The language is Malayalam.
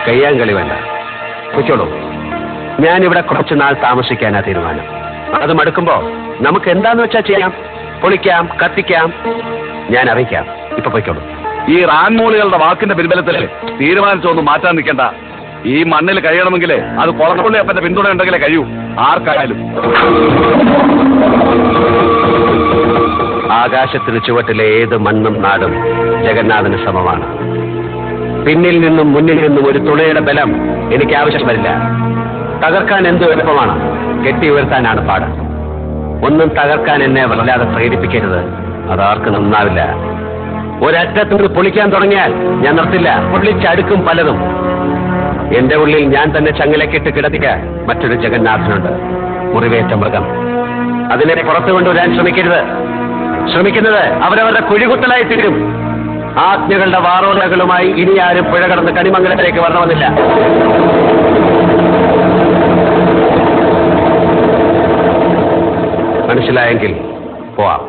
കയ്യാങ്കളി വേണ്ട, പൊയ്ക്കോളൂ. ഞാനിവിടെ കുറച്ചു നാൾ താമസിക്കാനാ തീരുമാനം. അത് മടുക്കുമ്പോ നമുക്ക് എന്താന്ന് വെച്ചാ ചെയ്യാം. പൊളിക്കാം, കത്തിക്കാം, ഞാൻ അറിയിക്കാം. ഇപ്പൊ പൊയ്ക്കോളൂ. ഈ റാൻമൂളികളുടെ വാക്കിന്റെ പിൻബലത്തിൽ തീരുമാനിച്ചൊന്നും മാറ്റാൻ നിൽക്കണ്ട. ഈ മണ്ണിൽ കഴിയണമെങ്കിൽ അത് കൊളപ്പുള്ളി അപ്പന്റെ പിന്തുണ ഉണ്ടെങ്കിലേ കഴിയൂ, ആർക്കായാലും. ആകാശത്തിന് ചുവട്ടിലെ ഏത് മണ്ണും നാടും ജഗന്നാഥന് സമമാണ്. പിന്നിൽ നിന്നും മുന്നിൽ നിന്നും ഒരു തുണയുടെ ബലം എനിക്ക് ആവശ്യം വരില്ല. തകർക്കാൻ എന്തു എളുപ്പമാണ്, കെട്ടി ഉയർത്താനാണ് പാട്. ഒന്നും തകർക്കാൻ എന്നെ വല്ലാതെ പ്രേരിപ്പിക്കരുത്, അതാർക്ക് നന്നാവില്ല. ഒരറ്റത്തുനിന്ന് പൊളിക്കാൻ തുടങ്ങിയാൽ ഞാൻ നിർത്തില്ല. പൊള്ളിച്ചടുക്കും പലതും. എന്റെ ഉള്ളിൽ ഞാൻ തന്നെ ചങ്ങലക്കിട്ട് കിടത്തിക്കാൻ മറ്റൊരു ജഗന്നാഥനുണ്ട്, മുറിവേറ്റ മൃഗം. അതിനെ പുറത്തു കൊണ്ടുവരാൻ ശ്രമിക്കരുത്. ശ്രമിക്കുന്നത് അവരവരുടെ കുഴികുത്തലായി തീരും. ആജ്ഞകളുടെ വാറോലകളുമായി ഇനി ആരും പുഴ കടന്ന് കണിമംഗലത്തിലേക്ക് വരണമെന്നില്ല. മനസ്സിലായെങ്കിൽ പോവാം.